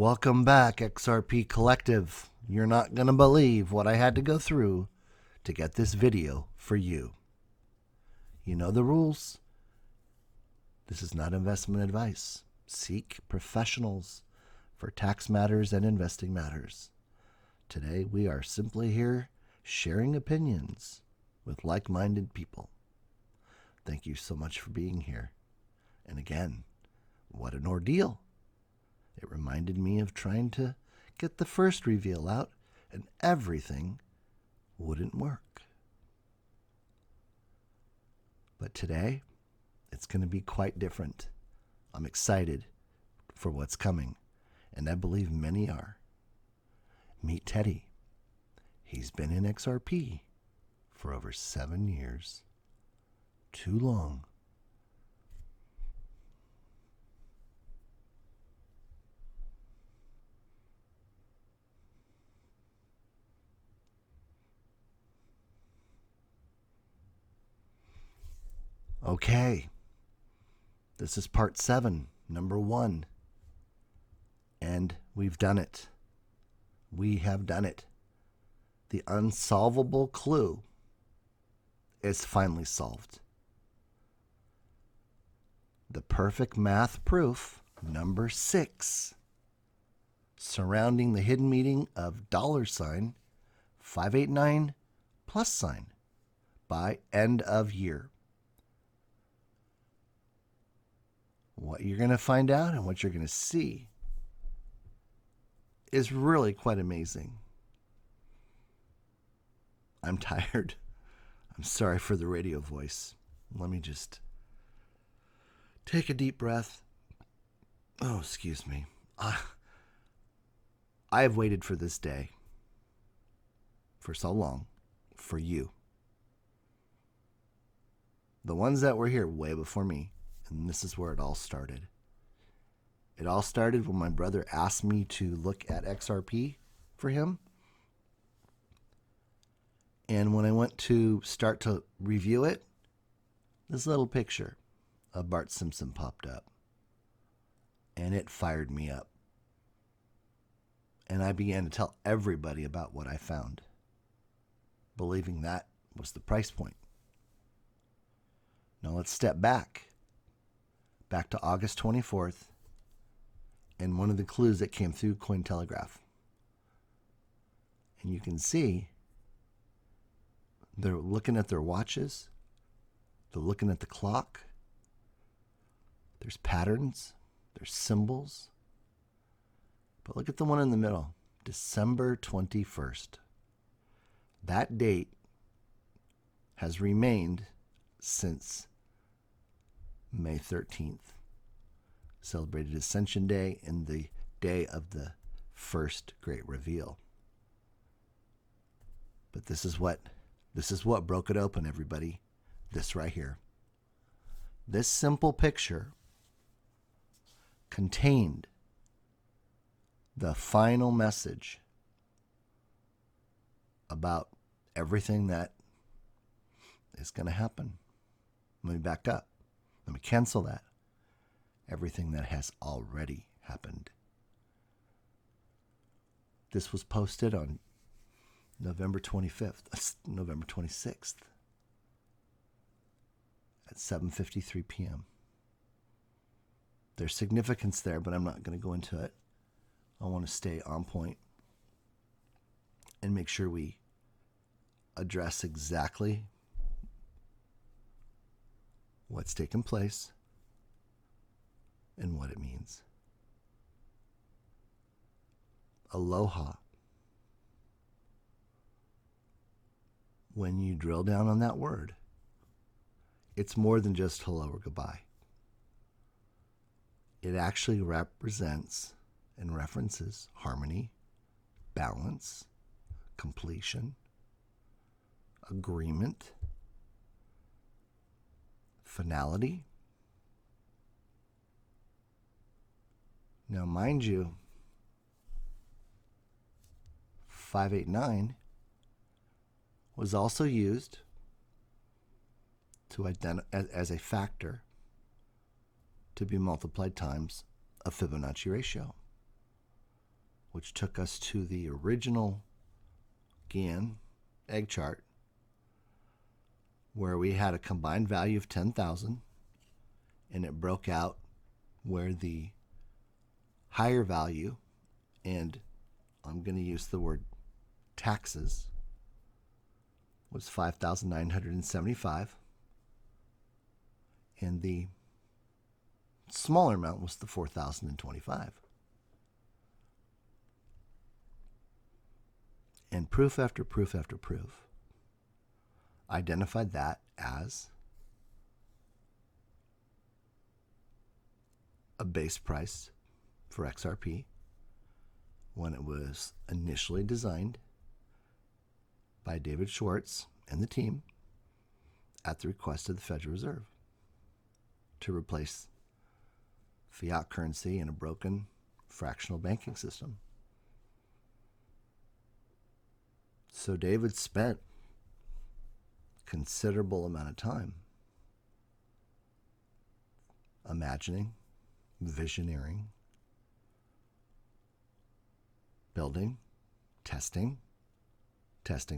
Welcome back, XRP Collective. You're not going to believe what I had to go through to get this video for you. You know the rules. This is not investment advice. Seek professionals for tax matters and investing matters. Today, we are simply here sharing opinions with like-minded people. Thank you so much for being here. And again, what an ordeal. It reminded me of trying to get the first reveal out, and everything wouldn't work. But today, it's going to be quite different. I'm excited for what's coming, and I believe many are. Meet Teddy. He's been in XRP for over 7 years. Too long. Okay, this is part 7, number 1, and we've done it. We have done it. The unsolvable clue is finally solved. The perfect math proof, number 6, surrounding the hidden meaning of $589 by end of year. What you're going to find out and what you're going to see is really quite amazing. I'm tired. I'm sorry for the radio voice. Let me just take a deep breath. Oh, excuse me. I have waited for this day for so long, for you. The ones that were here way before me. And this is where it all started. It all started when my brother asked me to look at XRP for him. And when I went to start to review it, this little picture of Bart Simpson popped up. And it fired me up. And I began to tell everybody about what I found, believing that was the price point. Now let's step back to August 24th, and one of the clues that came through Cointelegraph. And you can see they're looking at their watches. They're looking at the clock. There's patterns. There's symbols. But look at the one in the middle, December 21st. That date has remained since May 13th. Celebrated Ascension Day and the day of the first great reveal. But this is what broke it open, everybody. This right here. This simple picture contained the final message about everything that is going to happen. Let me back up. Let me cancel that. Everything that has already happened. This was posted on November 26th at 7:53 p.m. There's significance there, but I'm not going to go into it. I want to stay on point and make sure we address exactly what's taken place and what it means. Aloha. When you drill down on that word, it's more than just hello or goodbye. It actually represents and references harmony, balance, completion, agreement, finality. Now, mind you, 589 was also used to as a factor to be multiplied times a Fibonacci ratio. which took us to the original Gann egg chart, where we had a combined value of 10,000, and it broke out where the higher value, and I'm going to use the word taxes, was 5,975, and the smaller amount was the 4,025. And proof after proof after proof identified that as a base price for XRP when it was initially designed by David Schwartz and the team at the request of the Federal Reserve to replace fiat currency in a broken fractional banking system. So David spent a considerable amount of time imagining, visioneering, building, testing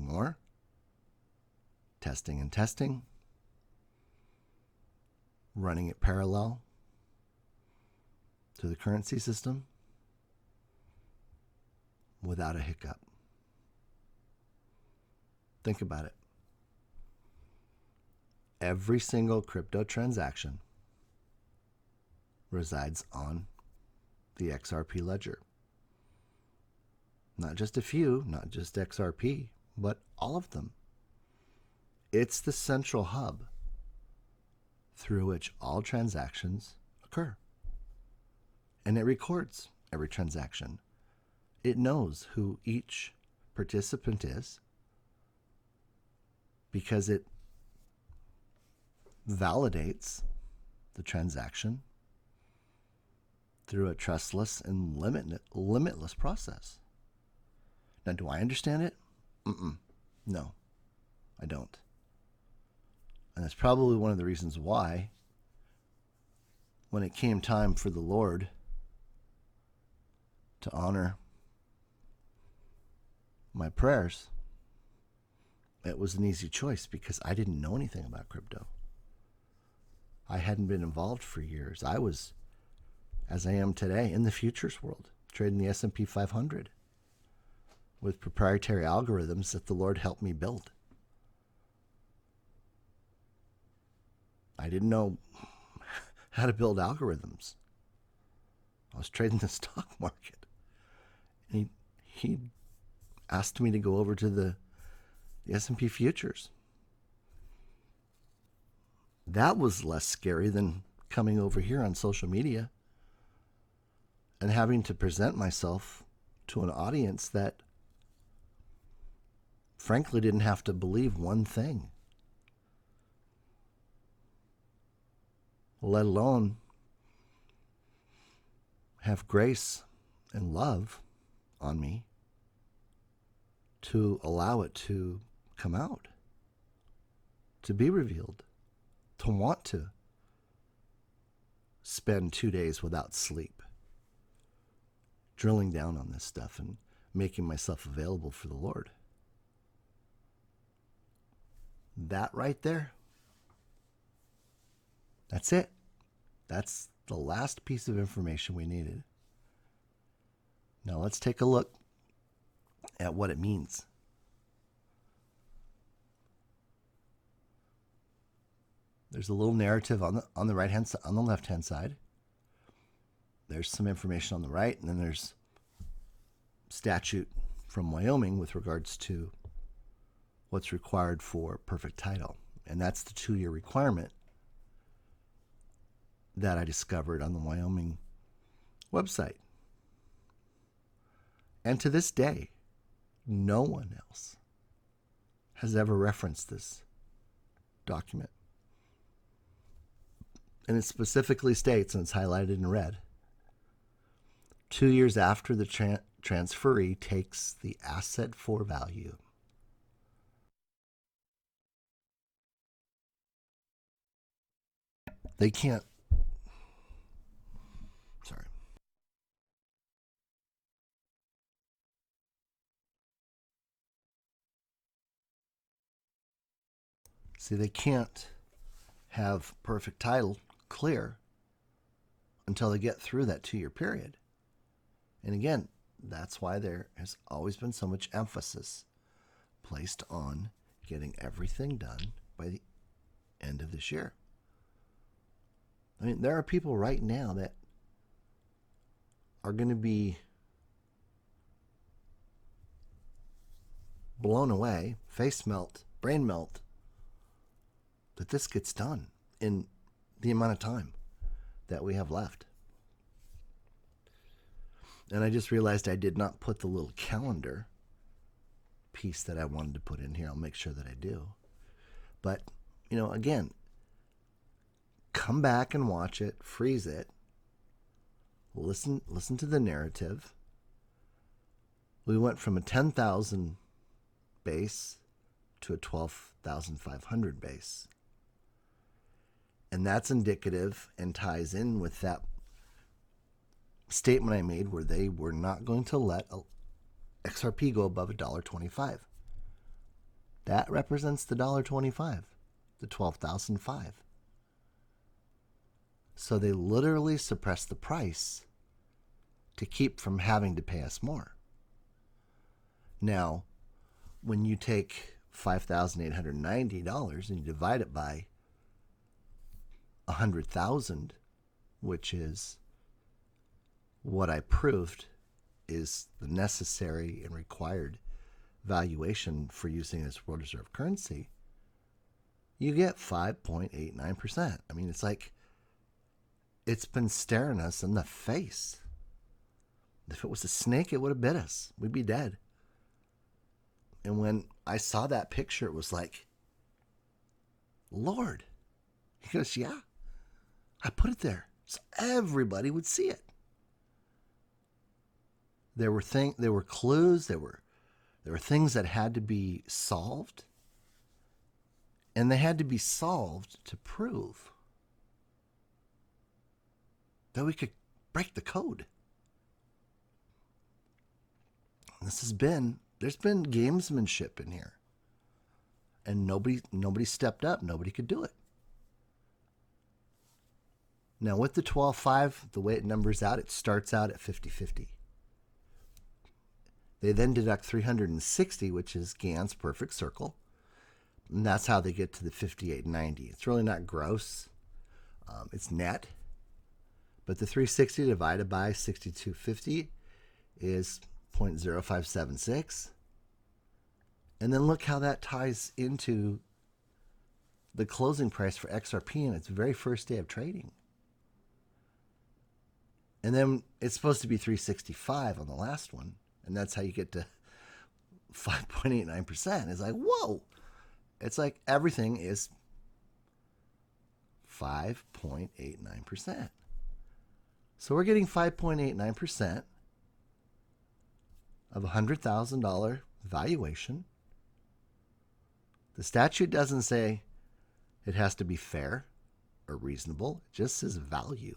more, testing and testing, running it parallel to the currency system without a hiccup. Think about it. Every single crypto transaction resides on the XRP ledger. Not just a few, not just XRP, but all of them. It's the central hub through which all transactions occur. And it records every transaction. It knows who each participant is because it validates the transaction through a trustless and limitless process. Now, do I understand it? No, I don't. And that's probably one of the reasons why, when it came time for the Lord to honor my prayers, it was an easy choice because I didn't know anything about crypto. I hadn't been involved for years. I was, as I am today, in the futures world, trading the S&P 500 with proprietary algorithms that the Lord helped me build. I didn't know how to build algorithms. I was trading the stock market. And he asked me to go over to the S&P futures. That was less scary than coming over here on social media and having to present myself to an audience that frankly didn't have to believe one thing, let alone have grace and love on me to allow it to come out, to be revealed, to want to spend 2 days without sleep, drilling down on this stuff and making myself available for the Lord. That right there, that's it. That's the last piece of information we needed. Now let's take a look at what it means. There's a little narrative on the right hand side, on the left hand side. There's some information on the right, and then there's statute from Wyoming with regards to what's required for perfect title. And that's the 2-year requirement that I discovered on the Wyoming website. And to this day, no one else has ever referenced this document. And it specifically states, and it's highlighted in red, 2 years after the transferee takes the asset for value. They can't, sorry. See, they can't have perfect title clear until they get through that 2-year period. And again, that's why there has always been so much emphasis placed on getting everything done by the end of this year. I mean, there are people right now that are going to be blown away, face melt, brain melt, that this gets done in the amount of time that we have left. And I just realized I did not put the little calendar piece that I wanted to put in here. I'll make sure that I do. But, again, come back and watch it, freeze it, listen to the narrative. We went from a 10,000 base to a 12,500 base. And that's indicative and ties in with that statement I made where they were not going to let XRP go above $1.25. That represents the $1.25, the 12,005. So they literally suppressed the price to keep from having to pay us more. Now, when you take $5,890 and you divide it by 100,000, which is what I proved is the necessary and required valuation for using this world reserve currency, you get 5.89%. I mean, it's like it's been staring us in the face. If it was a snake, it would have bit us. We'd be dead. And when I saw that picture, it was like, Lord. He goes, yeah, I put it there so everybody would see it. There were clues, there were things that had to be solved, and they had to be solved to prove that we could break the code. There's been gamesmanship in here, and nobody stepped up. Nobody could do it. Now with the 12.5, the way it numbers out, it starts out at 50-50. They then deduct 360, which is Gann's perfect circle. And that's how they get to the 58.90. It's really not gross. It's net. But the 360 divided by 62.50 is 0.0576. And then look how that ties into the closing price for XRP in its very first day of trading. And then it's supposed to be 365 on the last one. And that's how you get to 5.89%. It's like, whoa. It's like everything is 5.89%. So we're getting 5.89% of a $100,000 valuation. The statute doesn't say it has to be fair or reasonable. It just says value.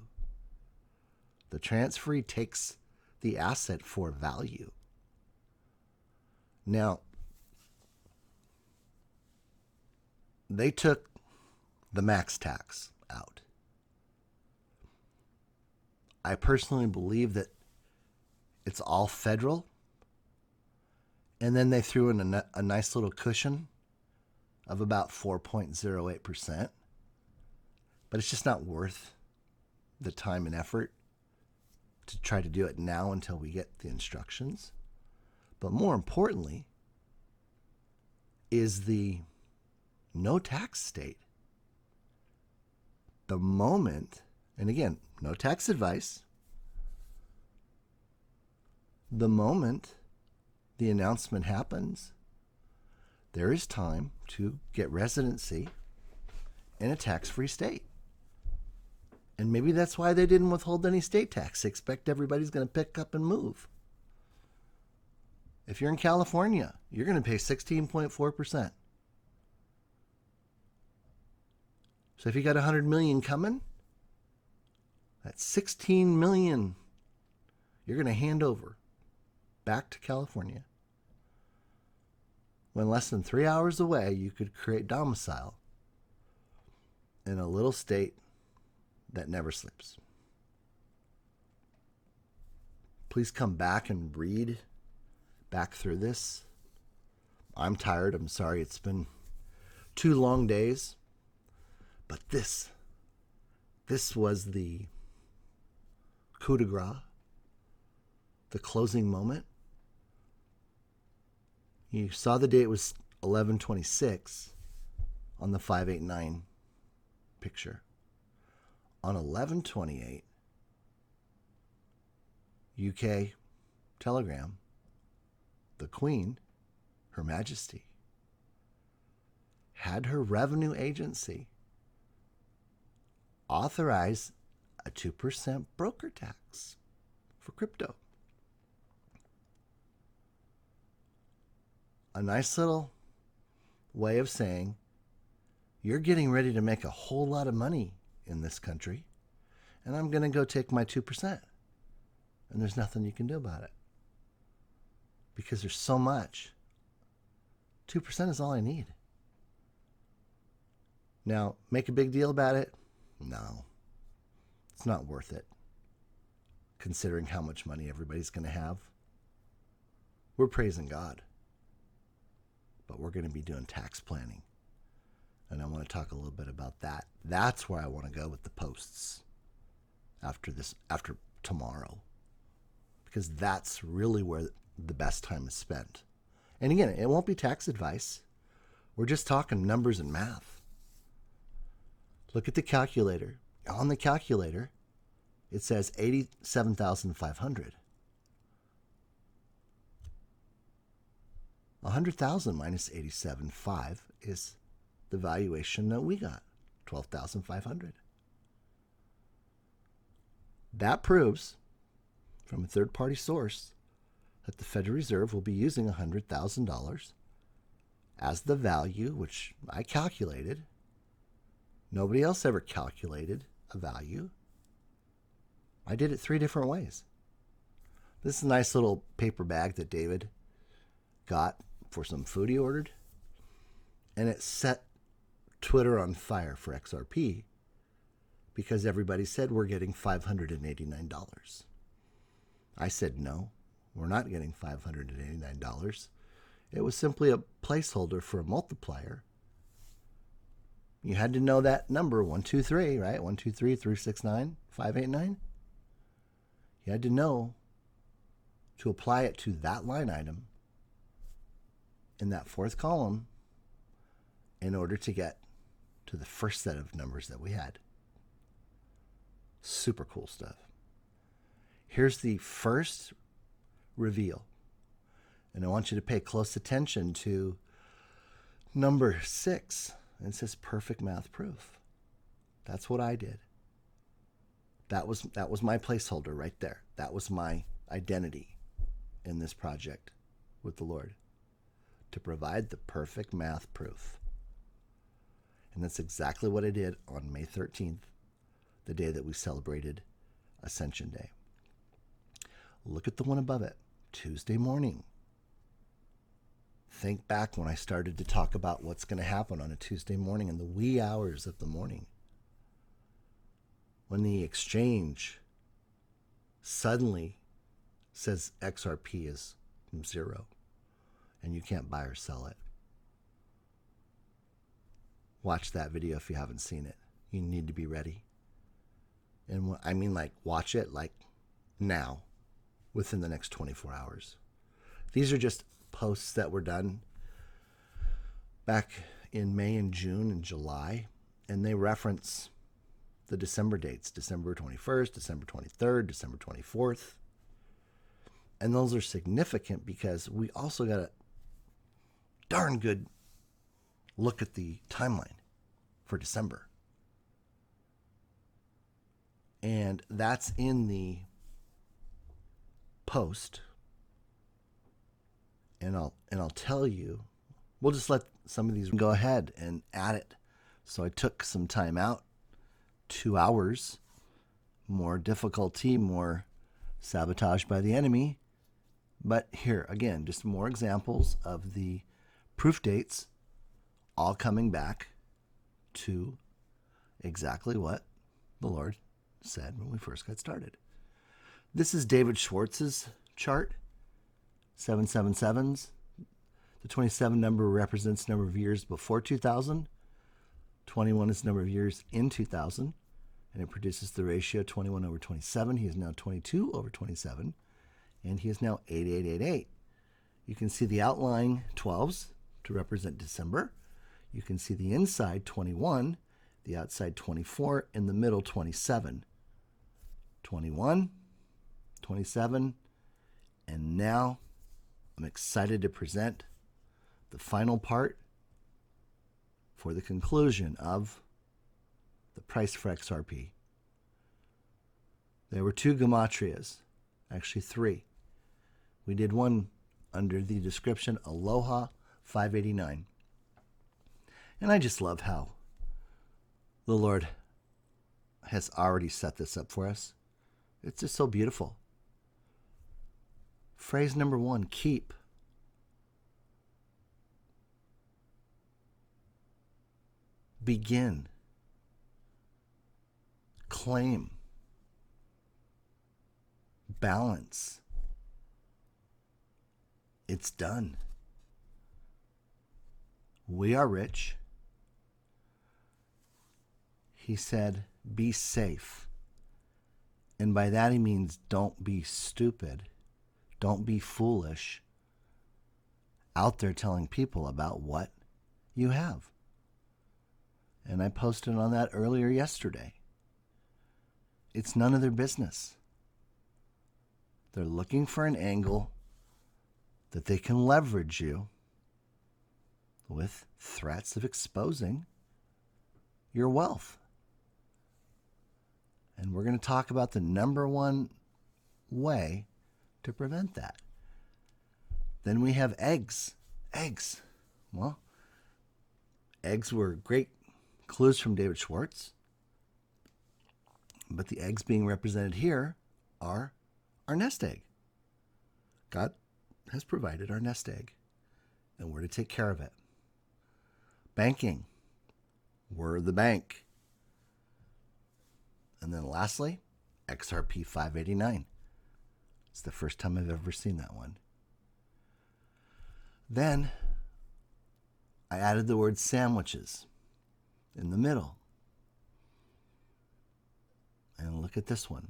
The transferee takes the asset for value. Now, they took the max tax out. I personally believe that it's all federal. And then they threw in a nice little cushion of about 4.08%. But it's just not worth the time and effort to try to do it now until we get the instructions. But more importantly is the no tax state. The moment, and again, no tax advice, the moment the announcement happens, there is time to get residency in a tax-free state. And maybe that's why they didn't withhold any state tax. They expect everybody's going to pick up and move. If you're in California, you're going to pay 16.4%. So if you got 100 million coming, that's 16 million you're going to hand over back to California. When less than 3 hours away, you could create domicile in a little state that never sleeps. Please come back and read back through this. I'm tired. I'm sorry. It's been 2 long days. But this was the coup de grace, the closing moment. You saw the date was 11/26 on the 589 picture. On 11/28, UK telegram, the Queen, Her Majesty, had her revenue agency authorize a 2% broker tax for crypto. A nice little way of saying you're getting ready to make a whole lot of money in this country, and I'm going to go take my 2%. And there's nothing you can do about it because there's so much. 2% is all I need. Now, make a big deal about it? No. It's not worth it, considering how much money everybody's going to have. We're praising God, but we're going to be doing tax planning. And I want to talk a little bit about that. That's where I want to go with the posts after tomorrow, because that's really where the best time is spent. And again, it won't be tax advice. We're just talking numbers and math. Look at the calculator. On the calculator, it says 87,500. 100,000 minus 87.5 is the valuation that we got, 12,500. That proves, from a third-party source, that the Federal Reserve will be using $100,000 as the value, which I calculated. Nobody else ever calculated a value. I did it 3 different ways. This is a nice little paper bag that David got for some food he ordered, and it set Twitter on fire for XRP because everybody said we're getting $589. I said no, we're not getting $589. It was simply a placeholder for a multiplier. You had to know that number, 123, right? 123, 369, 589. You had to know to apply it to that line item in that 4th column in order to get to the first set of numbers that we had. Super cool stuff. Here's the first reveal. And I want you to pay close attention to number 6. It says perfect math proof. That's what I did. That was my placeholder right there. That was my identity in this project with the Lord, to provide the perfect math proof. And that's exactly what I did on May 13th, the day that we celebrated Ascension Day. Look at the one above it, Tuesday morning. Think back when I started to talk about what's going to happen on a Tuesday morning in the wee hours of the morning, when the exchange suddenly says XRP is 0 and you can't buy or sell it. Watch that video if you haven't seen it. You need to be ready. And I mean, like, watch it like now, within the next 24 hours. These are just posts that were done back in May and June and July, and they reference the December dates, December 21st, December 23rd, December 24th. And those are significant because we also got a darn good look at the timeline for December. And that's in the post. And I'll tell you, we'll just let some of these go ahead and add it. So I took some time out, 2 hours, more difficulty, more sabotage by the enemy. But here, again, just more examples of the proof dates all coming back to exactly what the Lord said when we first got started. This is David Schwartz's chart, 777s. The 27 number represents number of years before 2000. 21 is the number of years in 2000, and it produces the ratio 21 over 27. He is now 22 over 27, and he is now 8888. You can see the outline 12s to represent December. You can see the inside 21, the outside 24, in the middle 27. 21, 27, and now I'm excited to present the final part for the conclusion of the price for XRP. There were two gematrias, actually three. We did one under the description Aloha 589. And I just love how the Lord has already set this up for us. It's just so beautiful. Phrase number 1, keep. Begin. Claim. Balance. It's done. We are rich. He said, be safe. And by that he means don't be stupid. Don't be foolish out there telling people about what you have. And I posted on that earlier yesterday. It's none of their business. They're looking for an angle that they can leverage you with threats of exposing your wealth. And we're going to talk about the number one way to prevent that. Then we have eggs. Eggs. Well, eggs were great clues from David Schwartz. But the eggs being represented here are our nest egg. God has provided our nest egg, and we're to take care of it. Banking. We're the bank. And then lastly, XRP 589. It's the first time I've ever seen that one. Then I added the word sandwiches in the middle. And look at this one.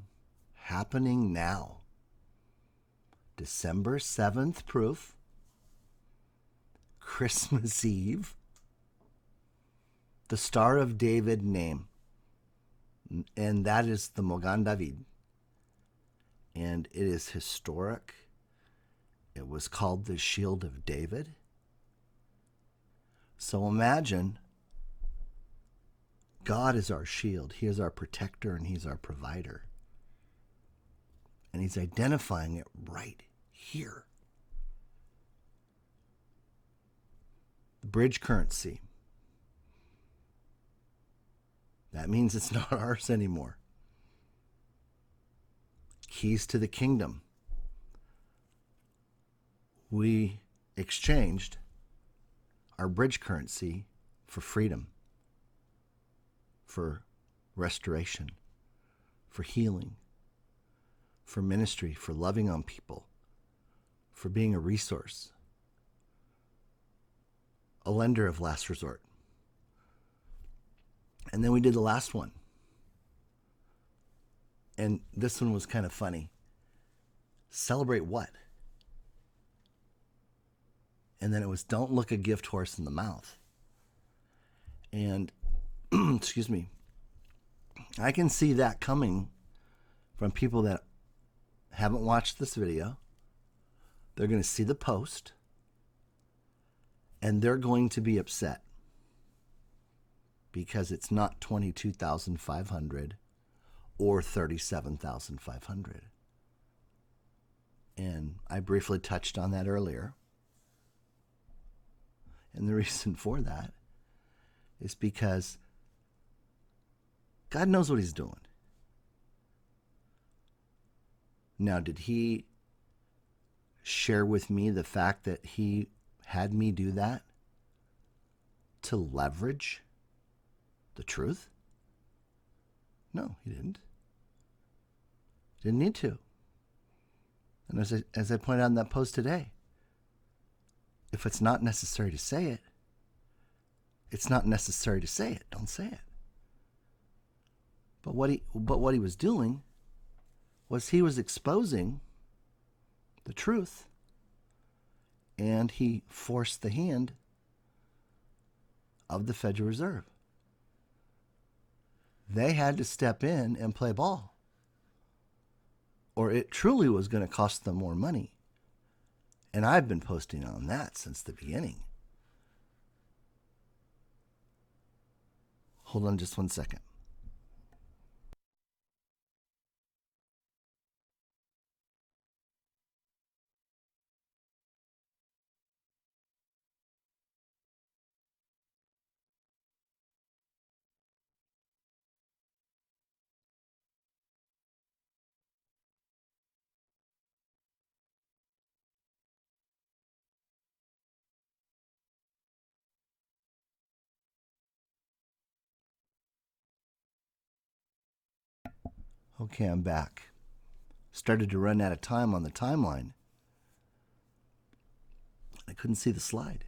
Happening now. December 7th proof. Christmas Eve. The Star of David name. And that is the Mogan David. And it is historic. It was called the Shield of David. So imagine God is our shield. He is our protector and he's our provider. And he's identifying it right here. The bridge currency. That means it's not ours anymore. Keys to the kingdom. We exchanged our bridge currency for freedom, for restoration, for healing, for ministry, for loving on people, for being a resource, a lender of last resort. And then we did the last one. And this one was kind of funny. Celebrate what? And then it was don't look a gift horse in the mouth. And, excuse me, I can see that coming from people that haven't watched this video. They're going to see the post, and they're going to be upset because it's not 22,500 or 37,500. And I briefly touched on that earlier. And the reason for that is because God knows what he's doing. Now, did he share with me the fact that he had me do that to leverage the truth? No, he didn't. Didn't need to. And as I pointed out in that post today, if it's not necessary to say it, it's not necessary to say it. Don't say it. But what he was doing was he was exposing the truth, and he forced the hand of the Federal Reserve. They had to step in and play ball, or it truly was going to cost them more money. And I've been posting on that since the beginning. Hold on just one second. Okay, I'm back. Started to run out of time on the timeline. I couldn't see the slide.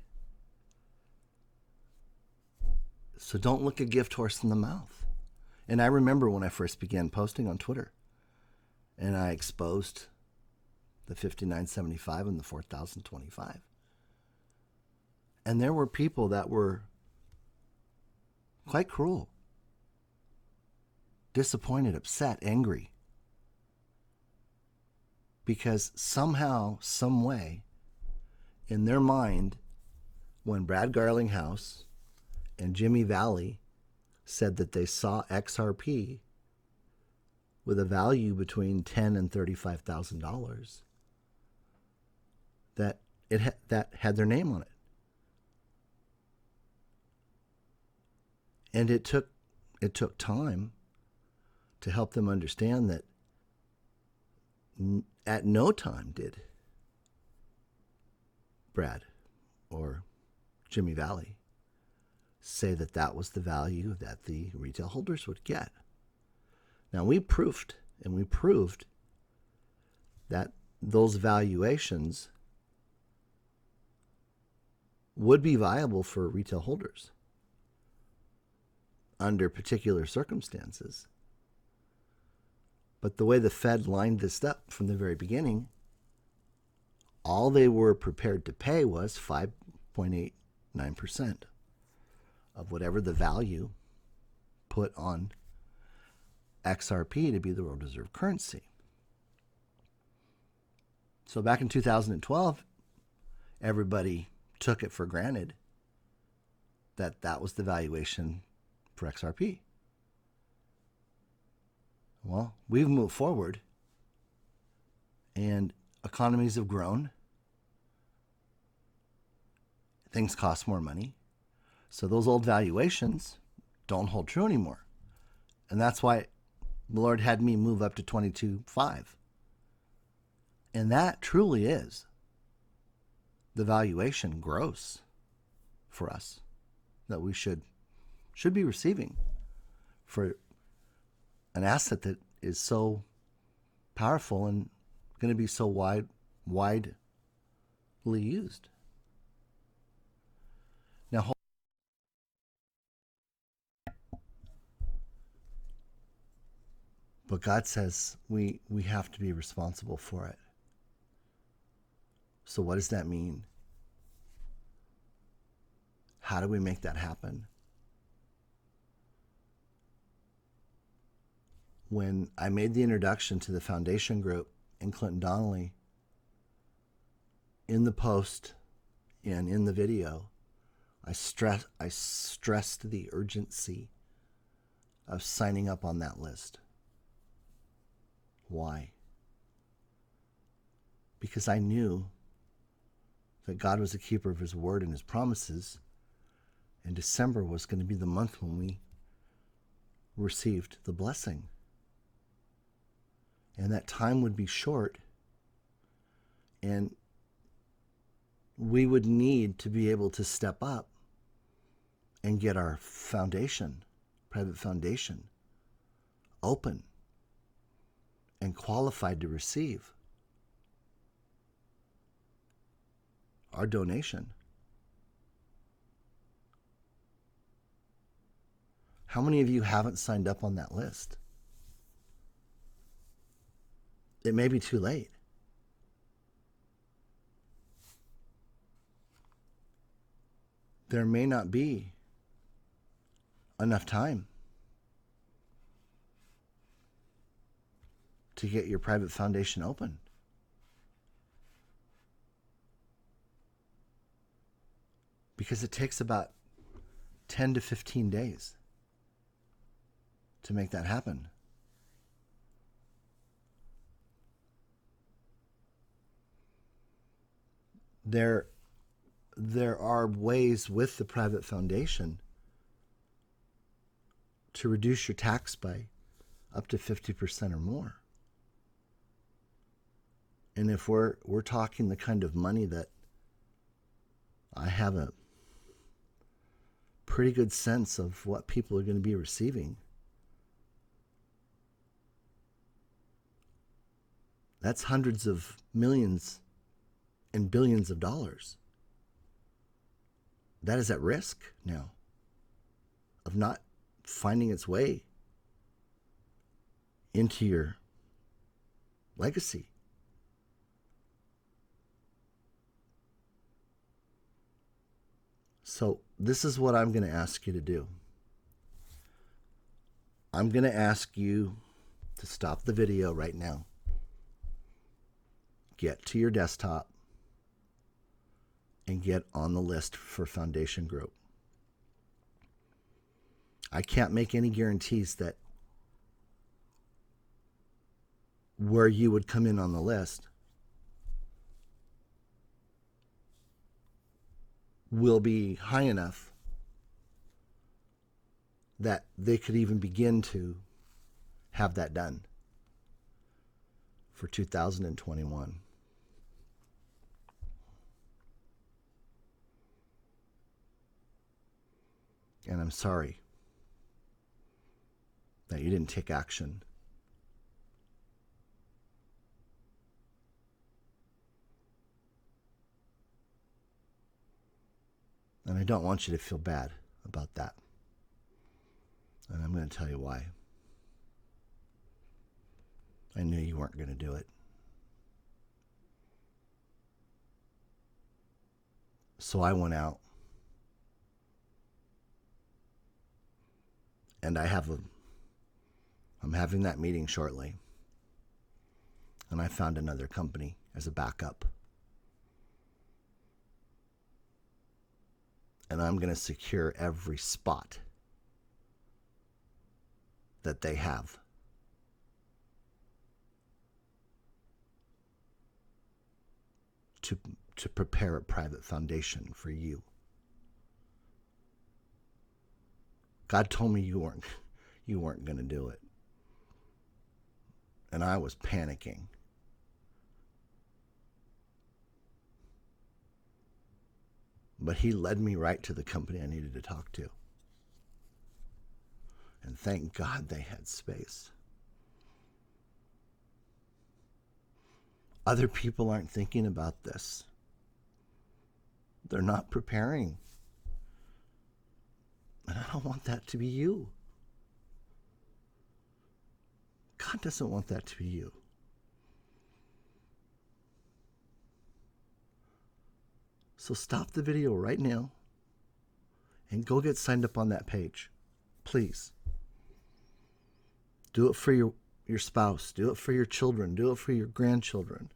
So don't look a gift horse in the mouth. And I remember when I first began posting on Twitter, and I exposed the 5975 and the 4025. And there were people that were quite cruel, disappointed, upset, angry, because somehow, some way, in their mind, when Brad Garlinghouse and Jimmy Valley said that they saw XRP with a value between $10,000 and $35,000, that that had their name on it. And it took time to help them understand that at no time did Brad or Jimmy Valley say that that was the value that the retail holders would get. Now we proved that those valuations would be viable for retail holders under particular circumstances. But the way the Fed lined this up from the very beginning, all they were prepared to pay was 5.89% of whatever the value put on XRP to be the world reserve currency. So back in 2012, everybody took it for granted that that was the valuation for XRP. Well, we've moved forward, and economies have grown. Things cost more money. So those old valuations don't hold true anymore. And that's why the Lord had me move up to 22.5. And that truly is the valuation gross for us that we should be receiving for an asset that is so powerful and going to be so widely used. Now, but God says we have to be responsible for it. So what does that mean? How do we make that happen? When I made the introduction to the foundation group in Clinton Donnelly, in the post and in the video, I stressed the urgency of signing up on that list. Why? Because I knew that God was a keeper of his word and his promises, and December was going to be the month when we received the blessing. And that time would be short, and we would need to be able to step up and get our foundation, private foundation, open and qualified to receive our donation. How many of you haven't signed up on that list? It may be too late. There may not be enough time to get your private foundation open. Because it takes about 10 to 15 days to make that happen. There are ways with the private foundation to reduce your tax by up to 50% or more. And if we're talking the kind of money that I have a pretty good sense of what people are going to be receiving, that's hundreds of millions and billions of dollars. That is at risk now of not finding its way into your legacy. So this is what I'm going to ask you to do. I'm going to ask you to stop the video right now. Get to your desktop and get on the list for Foundation Group. I can't make any guarantees that where you would come in on the list will be high enough that they could even begin to have that done for 2021. And I'm sorry that you didn't take action. And I don't want you to feel bad about that. And I'm going to tell you why. I knew you weren't going to do it. So I went out and I'm having that meeting shortly. And I found another company as a backup. And I'm going to secure every spot that they have. To prepare a private foundation for you. God told me you weren't going to do it. And I was panicking. But he led me right to the company I needed to talk to. And thank God they had space. Other people aren't thinking about this. They're not preparing. And I don't want that to be you. God doesn't want that to be you. So stop the video right now and go get signed up on that page. Please. Do it for your spouse. Do it for your children. Do it for your grandchildren.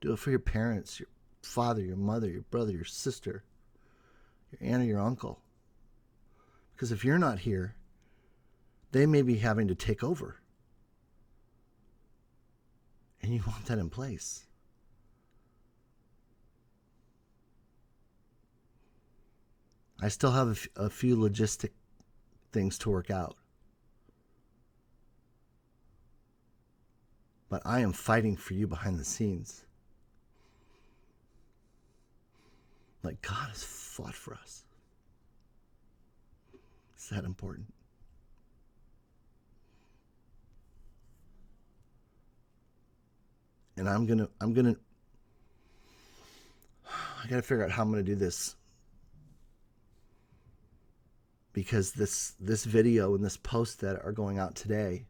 Do it for your parents, your father, your mother, your brother, your sister, your aunt or your uncle. Because if you're not here, they may be having to take over. And you want that in place. I still have a few logistic things to work out. But I am fighting for you behind the scenes. Like God has fought for us. Is that important? And I got to figure out how I'm going to do this, because this video and this post that are going out today,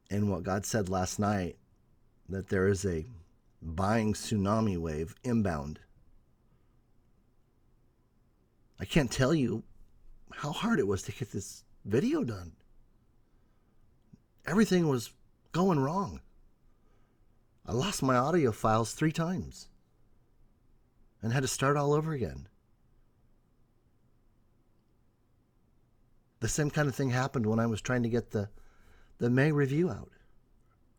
and what God said last night, that there is a buying tsunami wave inbound. I can't tell you how hard it was to get this video done. Everything was going wrong. I lost my audio files 3 times and had to start all over again. The same kind of thing happened when I was trying to get the May review out,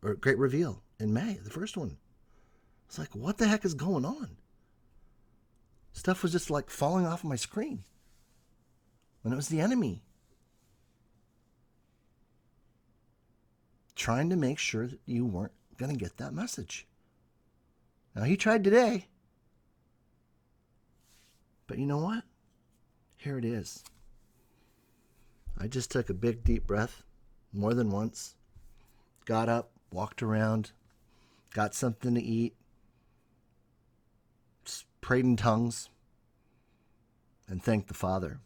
or Great Reveal in May, the first one. It's like, what the heck is going on? Stuff was just like falling off my screen. And it was the enemy trying to make sure that you weren't going to get that message. Now, he tried today. But you know what? Here it is. I just took a big, deep breath more than once, got up, walked around, got something to eat, prayed in tongues, and thanked the Father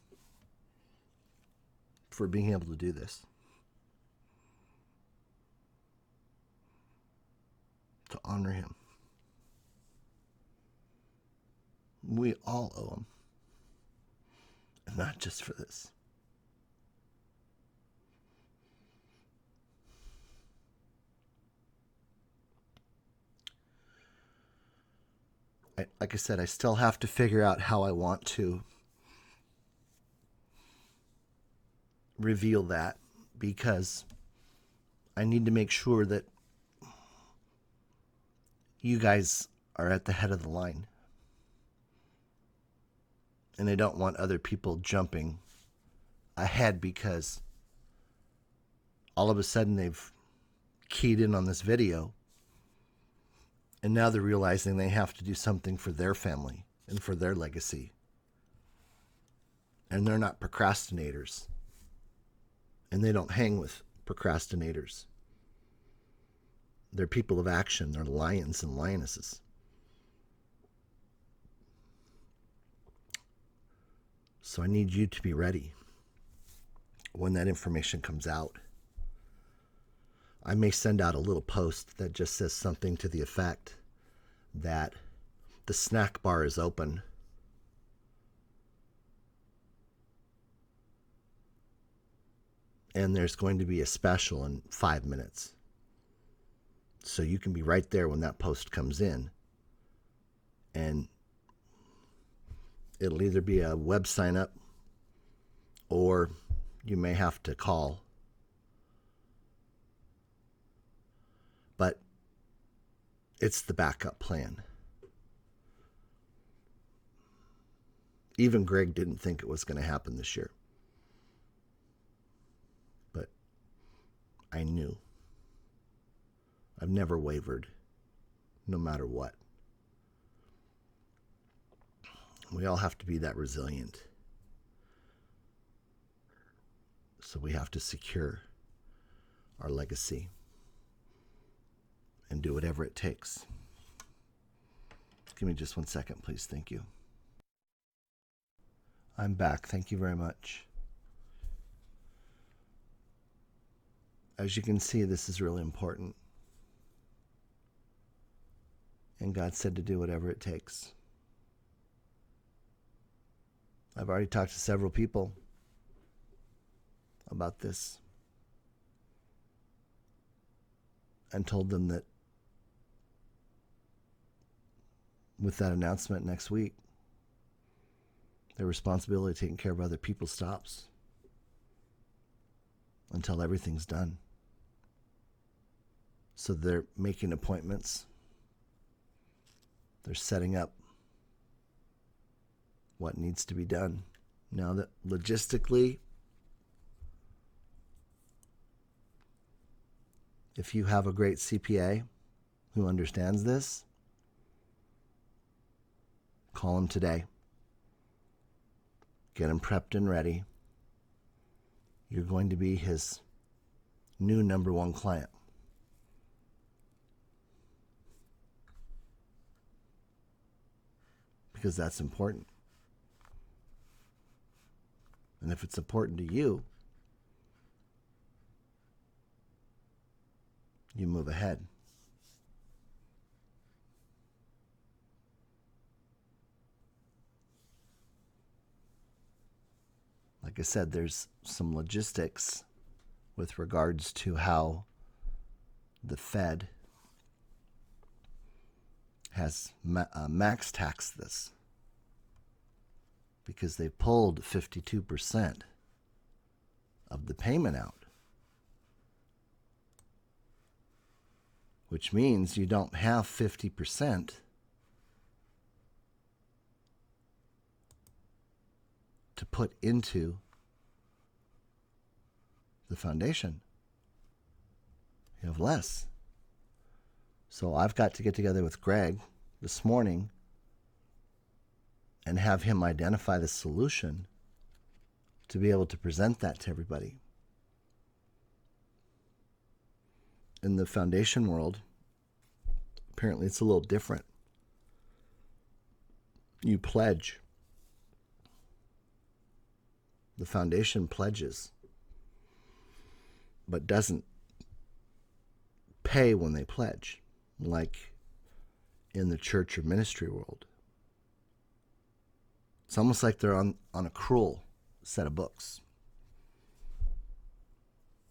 for being able to do this. To honor him. We all owe him. And not just for this. Like I said, I still have to figure out how I want to reveal that, because I need to make sure that you guys are at the head of the line. And I don't want other people jumping ahead because all of a sudden they've keyed in on this video, and now they're realizing they have to do something for their family and for their legacy. And they're not procrastinators. And they don't hang with procrastinators. They're people of action. They're lions and lionesses. So I need you to be ready when that information comes out. I may send out a little post that just says something to the effect that the snack bar is open. And there's going to be a special in 5 minutes. So you can be right there when that post comes in. And it'll either be a web sign up, or you may have to call. But it's the backup plan. Even Greg didn't think it was going to happen this year. But I knew. I've never wavered, no matter what. We all have to be that resilient. So we have to secure our legacy and do whatever it takes. Give me just 1 second, please. Thank you. I'm back. Thank you very much. As you can see, this is really important. And God said to do whatever it takes. I've already talked to several people about this and told them that with that announcement next week, their responsibility of taking care of other people stops until everything's done. So they're making appointments. They're setting up what needs to be done. Now that logistically, if you have a great CPA who understands this, call him today. Get him prepped and ready. You're going to be his new #1 client. because that's important. And if it's important to you, you move ahead. Like I said, there's some logistics with regards to how the Fed has max taxed this, because they pulled 52% of the payment out, which means you don't have 50% to put into the foundation. You have less. So I've got to get together with Greg this morning and have him identify the solution to be able to present that to everybody. In the foundation world, apparently it's a little different. You pledge. The foundation pledges, but doesn't pay when they pledge, like in the church or ministry world. It's almost like they're on a cruel set of books.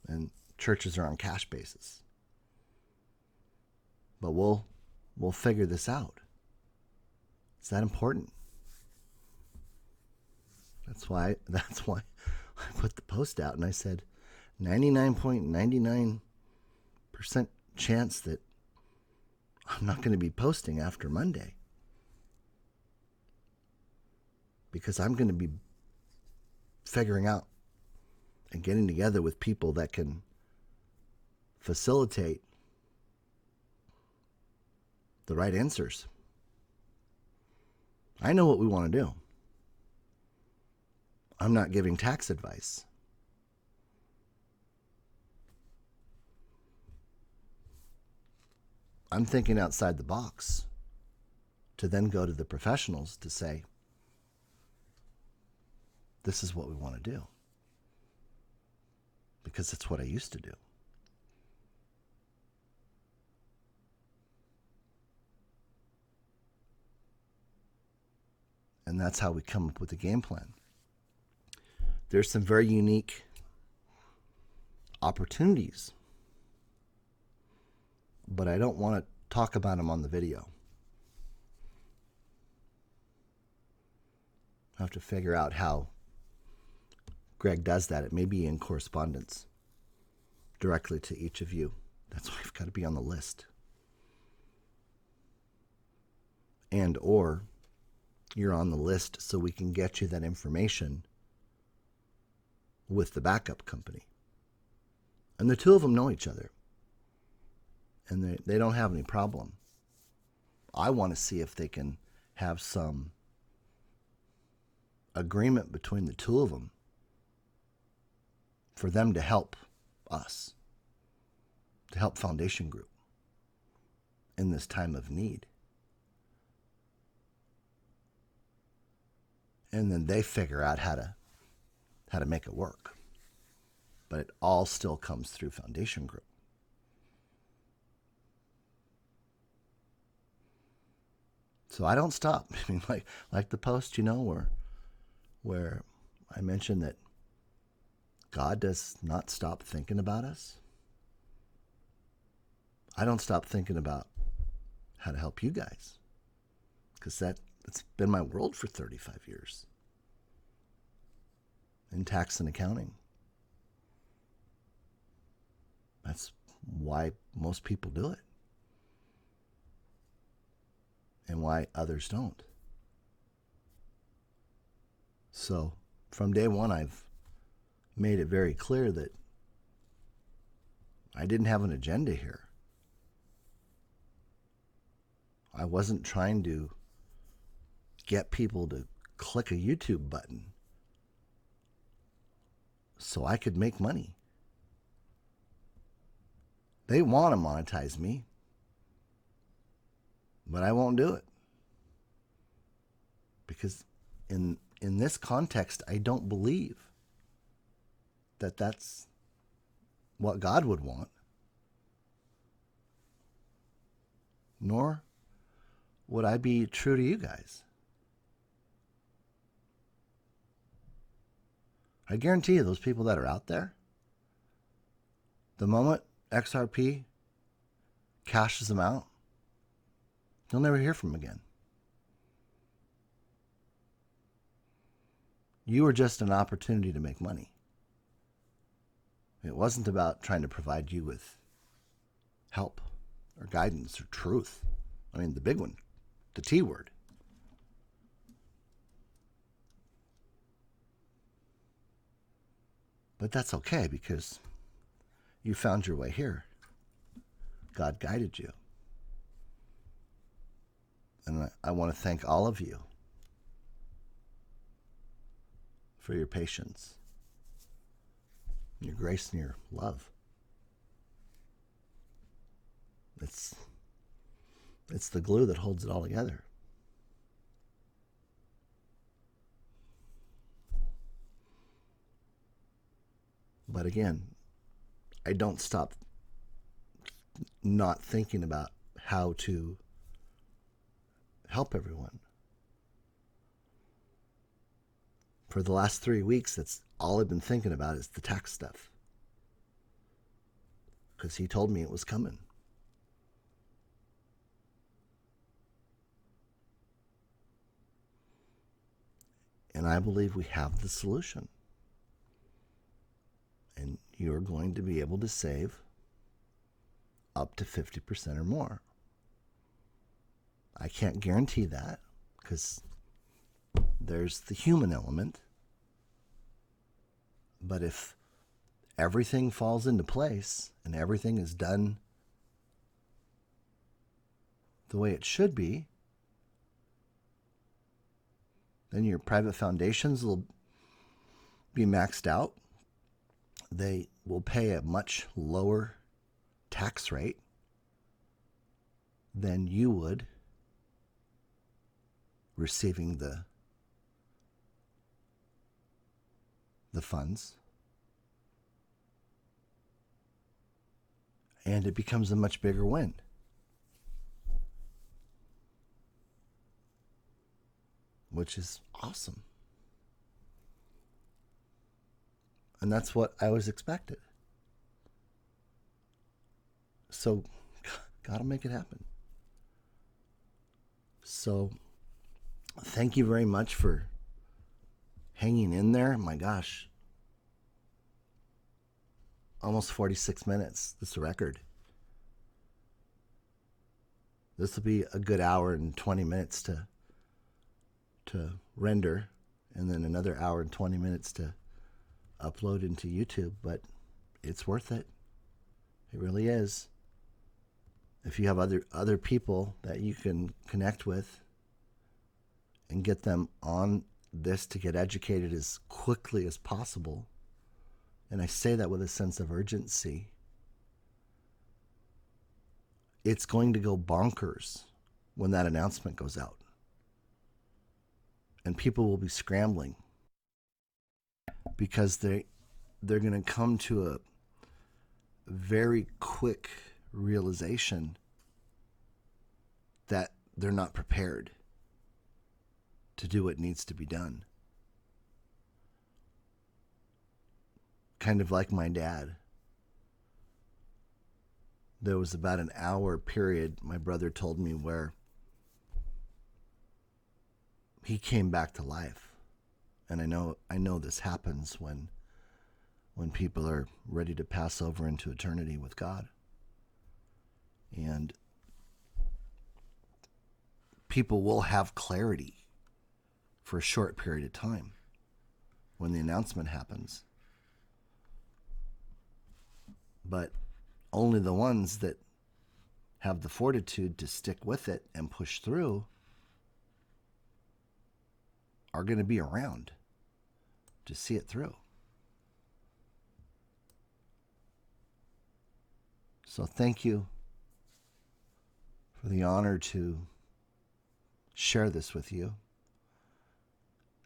And churches are on cash basis. But we'll figure this out. It's that important. That's why I put the post out and I said 99.99% chance that I'm not going to be posting after Monday, because I'm going to be figuring out and getting together with people that can facilitate the right answers. I know what we want to do. I'm not giving tax advice. I'm thinking outside the box to then go to the professionals to say, this is what we want to do. Because it's what I used to do. And that's how we come up with a game plan. There's some very unique opportunities, but I don't want to talk about them on the video. I have to figure out how Greg does that. It may be in correspondence directly to each of you. That's why I've got to be on the list. And or you're on the list so we can get you that information with the backup company. And the two of them know each other. And they don't have any problem. I want to see if they can have some agreement between the two of them for them to help us, to help Foundation Group in this time of need. And then they figure out how to make it work. But it all still comes through Foundation Group. So I don't stop. I mean, like the post, where I mentioned that God does not stop thinking about us. I don't stop thinking about how to help you guys, because it's been my world for 35 years in tax and accounting. That's why most people do it and why others don't. So from day one, I've made it very clear that I didn't have an agenda here. I wasn't trying to get people to click a YouTube button so I could make money. They want to monetize me, but I won't do it. Because in this context, I don't believe that that's what God would want, nor would I be true to you guys. I guarantee you, those people that are out there, the moment XRP cashes them out, you'll never hear from them again. You were just an opportunity to make money. It wasn't about trying to provide you with help or guidance or truth. I mean, the big one, the T word. But that's okay because you found your way here. God guided you. And I want to thank all of you for your patience, your grace, and your love. It's the glue that holds it all together. But again, I don't stop not thinking about how to help everyone. For the last 3 weeks, that's all I've been thinking about is the tax stuff. Because he told me it was coming. And I believe we have the solution. And you're going to be able to save up to 50% or more. I can't guarantee that because there's the human element. But if everything falls into place and everything is done the way it should be, then your private foundations will be maxed out. They will pay a much lower tax rate than you would receiving the funds. And it becomes a much bigger win. Which is awesome. And that's what I was expected. So, gotta make it happen. So, thank you very much for hanging in there. My gosh. Almost 46 minutes. This is a record. This will be a good hour and 20 minutes to render, and then another hour and 20 minutes to upload into YouTube, but it's worth it. It really is. If you have other people that you can connect with and get them on this to get educated as quickly as possible, and I say that with a sense of urgency, it's going to go bonkers when that announcement goes out. And people will be scrambling because they're going to come to a very quick realization that they're not prepared to do what needs to be done. Kind of like my dad. There was about an hour period, my brother told me, where he came back to life. And I know this happens when people are ready to pass over into eternity with God. And people will have clarity for a short period of time when the announcement happens. But only the ones that have the fortitude to stick with it and push through are going to be around to see it through. So thank you for the honor to share this with you.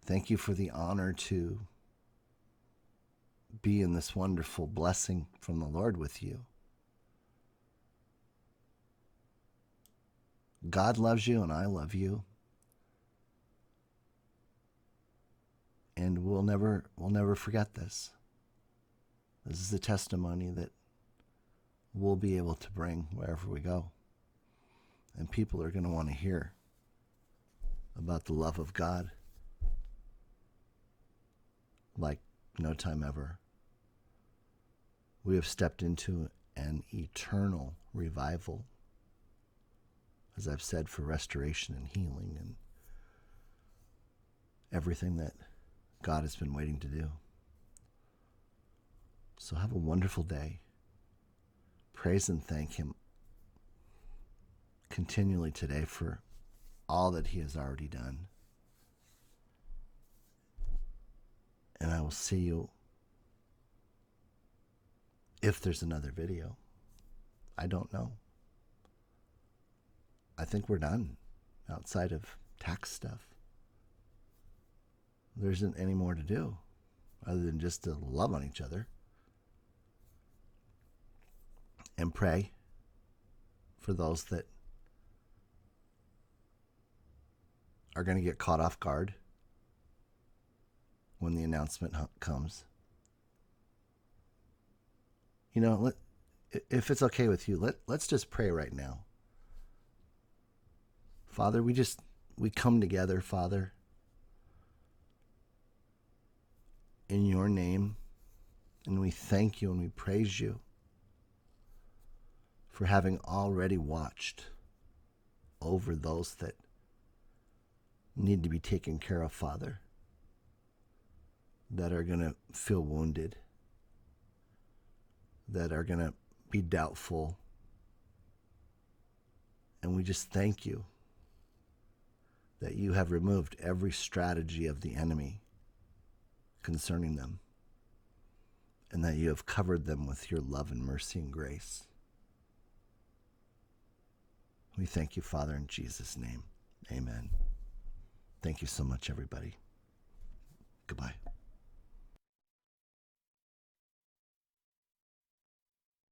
Thank you for the honor to be in this wonderful blessing from the Lord with you. God loves you and I love you. And we'll never forget this. This is a testimony that we'll be able to bring wherever we go. And people are going to want to hear about the love of God like no time ever. We have stepped into an eternal revival, as I've said, for restoration and healing and everything that God has been waiting to do. So have a wonderful day. Praise and thank Him continually today for all that He has already done. And I will see you if there's another video. I don't know. I think we're done outside of tax stuff. There isn't any more to do other than just to love on each other and pray for those that are going to get caught off guard when the announcement comes. You know, if it's okay with you, let's just pray right now. Father, we come together, Father, in your name, and we thank you and we praise you for having already watched over those that need to be taken care of, Father, that are going to feel wounded, that are going to be doubtful. And we just thank you that you have removed every strategy of the enemy concerning them, and that you have covered them with your love and mercy and grace. We thank you, Father, in Jesus' name. Amen. Thank you so much, everybody. Goodbye.